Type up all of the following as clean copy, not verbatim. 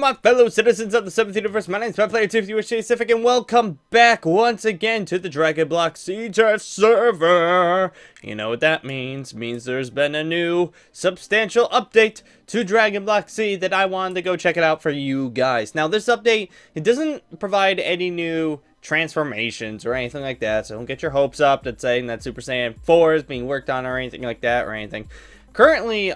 my fellow citizens of the 7th universe. My name is PlayerTwoFUSpacific, and welcome back once again to the Dragon Block C test server. You know what that means? Means there's been a new substantial update to Dragon Block C that I wanted to go check it out for you guys. Now, this update, it doesn't provide any new transformations or anything like that, so don't get your hopes up that's saying that Super Saiyan 4 is being worked on or anything like that or anything. Currently,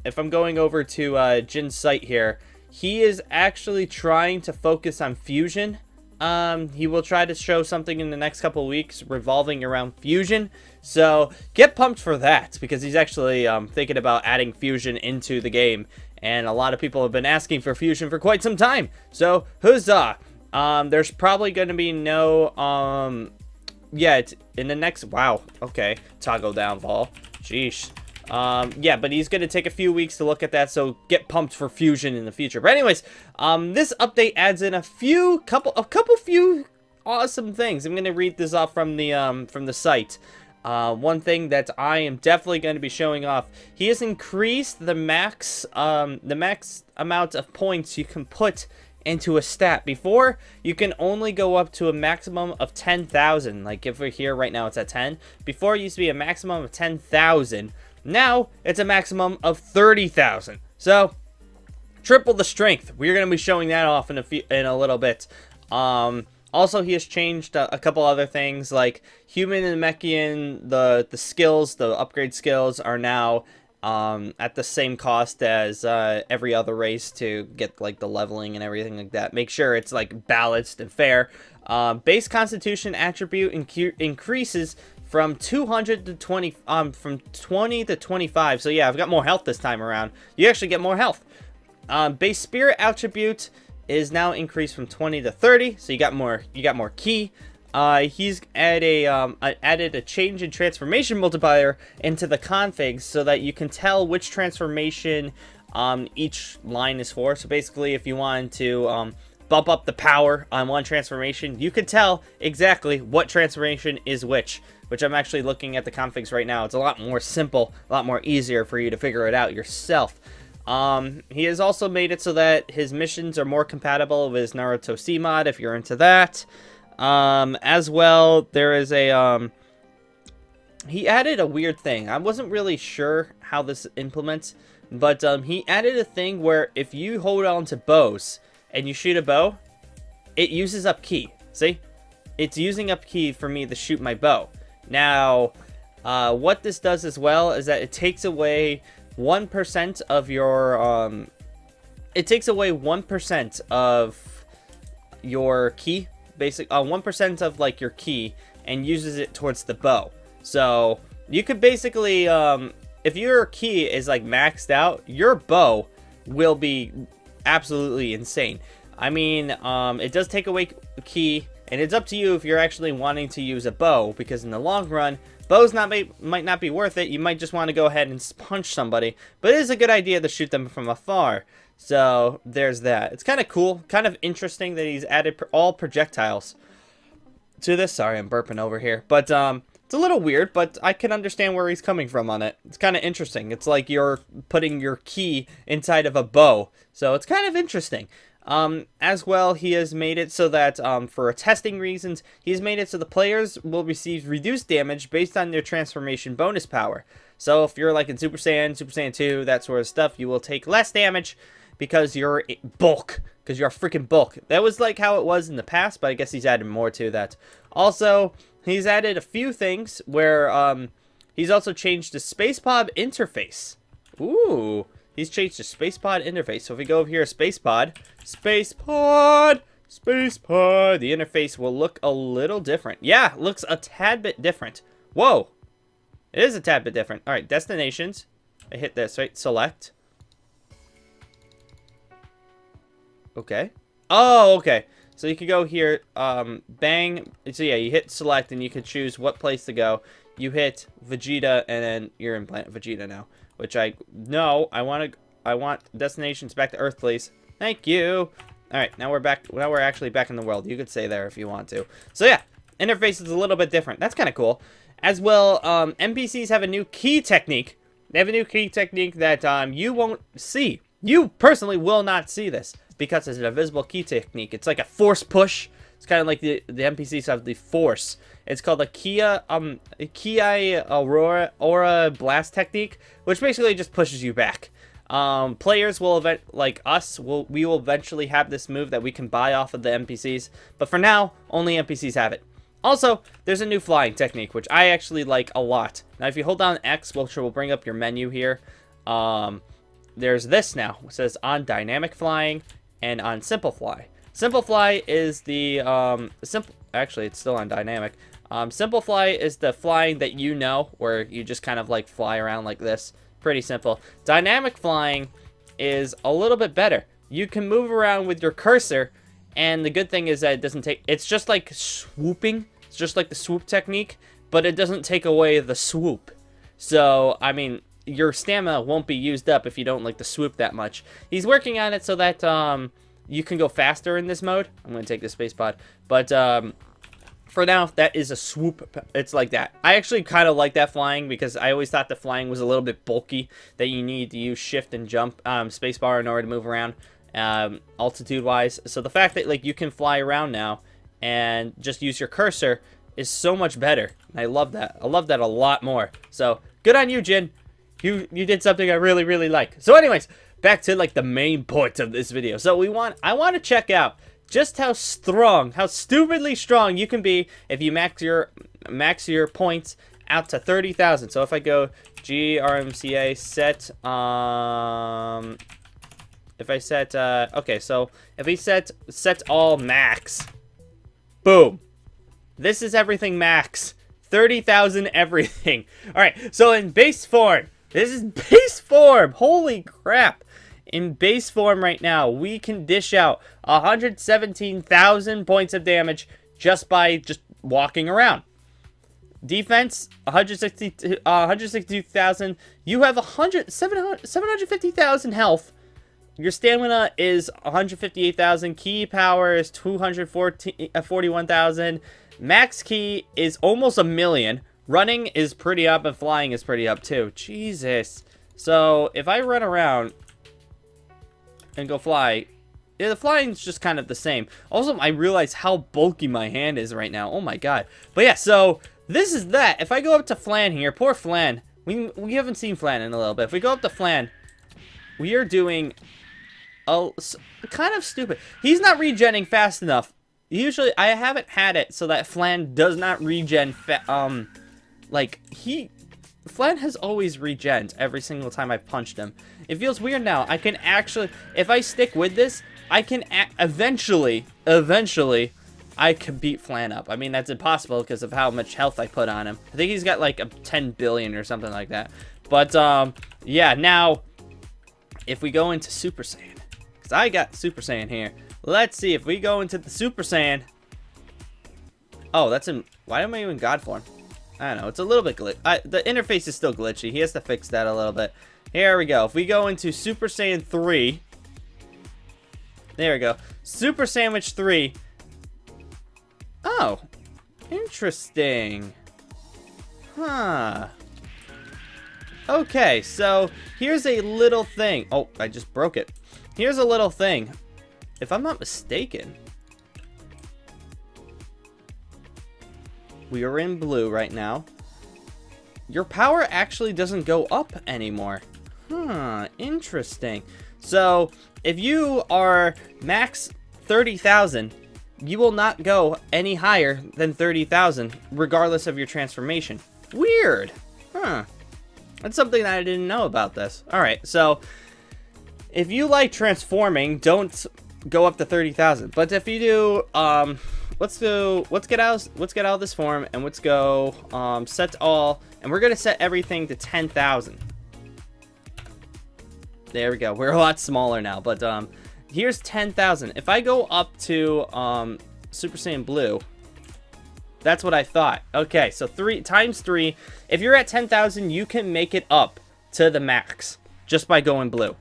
if I'm going over to Jin's site here, he is actually trying to focus on fusion. He will try to show something in the next couple of weeks revolving around fusion. So get pumped for that, because he's actually thinking about adding fusion into the game. And a lot of people have been asking for fusion for quite some time. So huzzah! There's probably going to be no, yeah, it's in the next, wow, okay, toggle downfall, sheesh. Yeah, but he's going to take a few weeks to look at that, so get pumped for fusion in the future. But anyways, this update adds in a few awesome things. I'm going to read this off from the site. One thing that I am definitely going to be showing off, he has increased the max amount of points you can put into a stat. Before, you can only go up to a maximum of 10,000. Like if we're here right now, it's at 10. Before, it used to be a maximum of 10,000. Now, it's a maximum of 30,000. So, triple the strength. We're going to be showing that off in a little bit. Also, he has changed a couple other things, like human and Namekian, the skills, the upgrade skills are now at the same cost as every other race to get like the leveling and everything like that. Make sure it's like balanced and fair. Base constitution attribute increases from 200 to 20, from 20 to 25. So yeah, I've got more health this time around. You actually get more health. Base spirit attribute is now increased from 20 to 30. So you got more ki. He's added a change in transformation multiplier into the configs so that you can tell which transformation each line is for. So basically, if you wanted to bump up the power on one transformation, you could tell exactly what transformation is which I'm actually looking at the configs right now. It's a lot more simple, a lot more easier for you to figure it out yourself. He has also made it so that his missions are more compatible with his Naruto C mod, if you're into that. As well, there is a, he added a weird thing. I wasn't really sure how this implements, but, he added a thing where if you hold on to bows and you shoot a bow, it uses up ki. See? It's using up ki for me to shoot my bow. Now, what this does as well is that it takes away 1% of your, it takes away 1% of your ki. Basic 1% of like your ki and uses it towards the bow. So you could basically if your ki is like maxed out, your bow will be absolutely insane. I mean, it does take away ki, and it's up to you if you're actually wanting to use a bow, because in the long run, bows might not be worth it. You might just want to go ahead and punch somebody, but it is a good idea to shoot them from afar. So there's that. It's kind of cool, kind of interesting that he's added all projectiles to this. Sorry, I'm burping over here, but it's a little weird, but I can understand where he's coming from on it. It's kind of interesting. It's like you're putting your ki inside of a bow, so it's kind of interesting. As well, he has made it so that for testing reasons, he's made it so the players will receive reduced damage based on their transformation bonus power. So if you're like in Super Saiyan 2, that sort of stuff, you will take less damage because you're bulk, because you're a freaking bulk. That was like how it was in the past, but I guess he's added more to that. Also, he's added a few things where he's also changed the SpacePod interface. Ooh, he's changed the SpacePod interface. So if we go over here, SpacePod, the interface will look a little different. Yeah, it looks a tad bit different. Whoa, it is a tad bit different. All right, destinations. I hit this, right? Select. Okay. Oh, okay. So you could go here, bang. So yeah, you hit select and you can choose what place to go. You hit Vegeta and then you're in Planet Vegeta now, which I want destinations back to Earth, please. Thank you. All right, now we're back. Now we're actually back in the world. You could stay there if you want to. So yeah, interface is a little bit different. That's kind of cool. As well, NPCs have a new key technique. They have a new key technique that you won't see. You personally will not see this. because it's an invisible key technique. It's like a force push. It's kind of like the NPCs have the force. It's called a Ki Aura Blast technique, which basically just pushes you back. Players will like us, we will eventually have this move that we can buy off of the NPCs, but for now, only NPCs have it. Also, there's a new flying technique, which I actually like a lot. Now, if you hold down X, which will bring up your menu here, there's this now. It says on dynamic flying and on simple fly. Simple fly is the, actually, it's still on dynamic. Simple fly is the flying that you know, where you just kind of like fly around like this. Pretty simple. Dynamic flying is a little bit better. You can move around with your cursor, and the good thing is that it doesn't take, it's just like swooping. It's just like the swoop technique, but it doesn't take away the swoop. So, I mean, your stamina won't be used up if you don't like the swoop that much. He's working on it so that, you can go faster in this mode. I'm going to take the space pod. But, for now, that is a swoop. It's like that. I actually kind of like that flying because I always thought the flying was a little bit bulky, that you need to use shift and jump, spacebar in order to move around, altitude-wise. So the fact that, like, you can fly around now and just use your cursor is so much better. I love that. I love that a lot more. So, good on you, Jin. You did something I really, really like. So anyways, back to like the main point of this video. So I want to check out just how strong, how stupidly strong you can be if you max your points out to 30,000. So if I go GRMCA set, if I set, okay, so if we set all max, boom, this is everything max, 30,000 everything. All right, so in base form, this is base form. Holy crap. In base form right now, we can dish out 117,000 points of damage just by just walking around. Defense, 162,000. You have 750,000 health. Your stamina is 158,000. Key power is 241,000. Max key is almost 1,000,000. Running is pretty up, and flying is pretty up too. Jesus. So if I run around and go fly, yeah, the flying's just kind of the same. Also, I realize how bulky my hand is right now. Oh my god. But yeah, so this is that. If I go up to Flan here, poor Flan. We haven't seen Flan in a little bit. If we go up to Flan, we are doing kind of stupid. He's not regenning fast enough. Usually, I haven't had it so that Flan does not regen. Flan has always regened every single time I've punched him. It feels weird now. I can actually, if I stick with this, I can eventually, I can beat Flan up. I mean, that's impossible because of how much health I put on him. I think he's got like a 10 billion or something like that. But, yeah, now, if we go into Super Saiyan, because I got Super Saiyan here. Let's see, if we go into the Super Saiyan. Oh, that's in, why am I even God form? I don't know, it's a little bit glitchy. The interface is still glitchy. He has to fix that a little bit. Here we go. If we go into Super Saiyan 3. There we go. Super Sandwich 3. Oh. Interesting. Huh. Okay, so here's a little thing. Oh, I just broke it. Here's a little thing. If I'm not mistaken, we are in blue right now. Your power actually doesn't go up anymore. Huh, interesting. So, if you are max 30,000, you will not go any higher than 30,000, regardless of your transformation. Weird. Huh. That's something that I didn't know about this. Alright, so, if you like transforming, don't go up to 30,000. But if you do, let's get out of this form, and let's go set all, and we're gonna set everything to 10,000. There we go. We're a lot smaller now, but here's 10,000. If I go up to Super Saiyan Blue, that's what I thought. Okay, so 3 times 3. If you're at 10,000, you can make it up to the max just by going blue.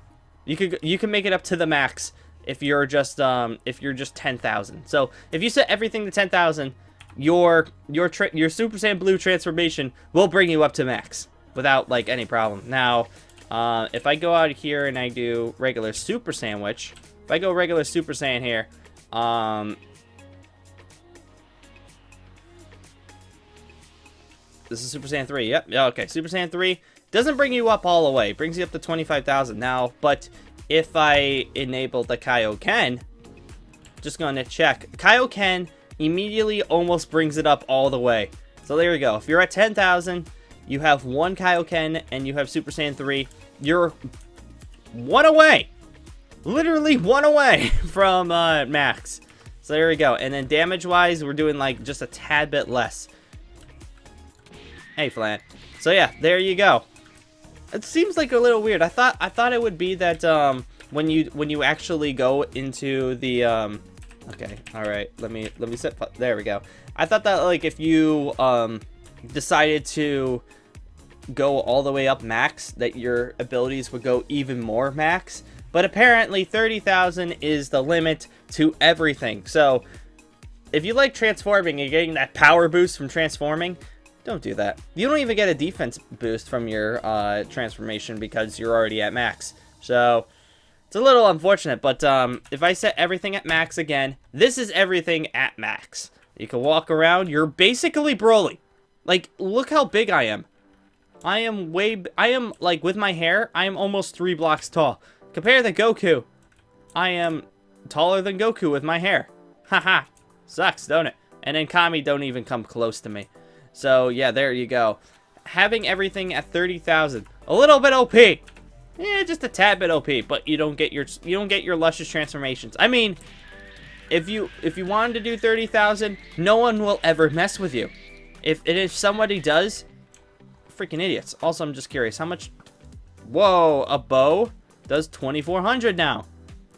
You can make it up to the max if you're just 10,000. So if you set everything to 10,000, your Super Saiyan Blue transformation will bring you up to max without like any problem. Now, if I go out here and I do regular Super Sandwich, If I go regular Super Saiyan here, this is Super Saiyan 3. Yep. Yeah, okay. Super Saiyan 3 doesn't bring you up all the way. It brings you up to 25,000 now. But if I enable the Kaioken, just going to check. Kaioken immediately almost brings it up all the way. So there you go. If you're at 10,000, you have one Kaioken and you have Super Saiyan 3. You're one away. Literally one away from max. So there we go. And then damage-wise, we're doing like just a tad bit less. Hey, Flan. So yeah, there you go. It seems like a little weird. I thought it would be that when you actually go into the okay, all right. Let me set. There we go. I thought that like if you decided to go all the way up max, that your abilities would go even more max. But apparently 30,000 is the limit to everything. So if you like transforming and getting that power boost from transforming, don't do that. You don't even get a defense boost from your transformation because you're already at max. So it's a little unfortunate, but if I set everything at max again, this is everything at max. You can walk around. You're basically Broly. Like, look how big I am. I am like, with my hair, I am almost 3 blocks tall. Compare to Goku. I am taller than Goku with my hair. Haha. Sucks, don't it? And then Kami don't even come close to me. So, yeah, there you go. Having everything at 30,000. A little bit OP. Yeah, just a tad bit OP, but you don't get your luscious transformations. I mean, if you wanted to do 30,000, no one will ever mess with you. If somebody does, freaking idiots. Also, I'm just curious, how much... Whoa, a bow does 2,400 now.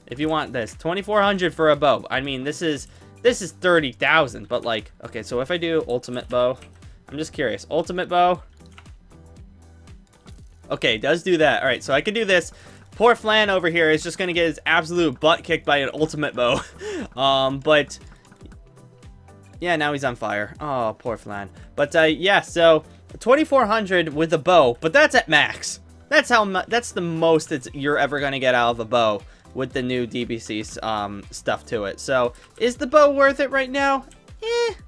If you want this, 2,400 for a bow. I mean, this is 30,000, but like, okay, so if I do ultimate bow, I'm just curious. Ultimate bow. Okay, it does do that. All right, so I can do this. Poor Flan over here is just going to get his absolute butt kicked by an ultimate bow. But yeah, now he's on fire. Oh, poor Flan. But yeah, so 2,400 with a bow, but that's at max. That's the most you're ever going to get out of a bow with the new DBC stuff to it. So is the bow worth it right now?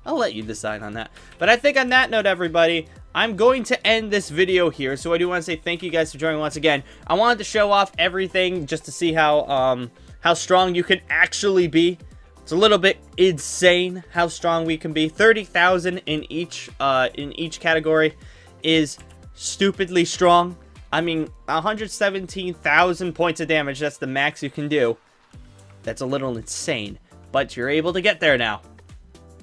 I'll let you decide on that. But I think on that note, everybody, I'm going to end this video here. So I do want to say thank you guys for joining once again. I wanted to show off everything just to see how strong you can actually be. It's a little bit insane how strong we can be. 30,000 in each category is stupidly strong. I mean, 117,000 points of damage, that's the max you can do. That's a little insane, but you're able to get there now.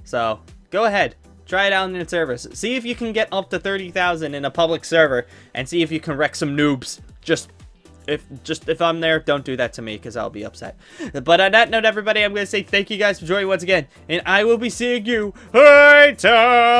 So, go ahead. Try it out in the servers. See if you can get up to 30,000 in a public server, and see if you can wreck some noobs. If I'm there, don't do that to me, because I'll be upset. But on that note, everybody, I'm going to say thank you guys for joining once again, and I will be seeing you later!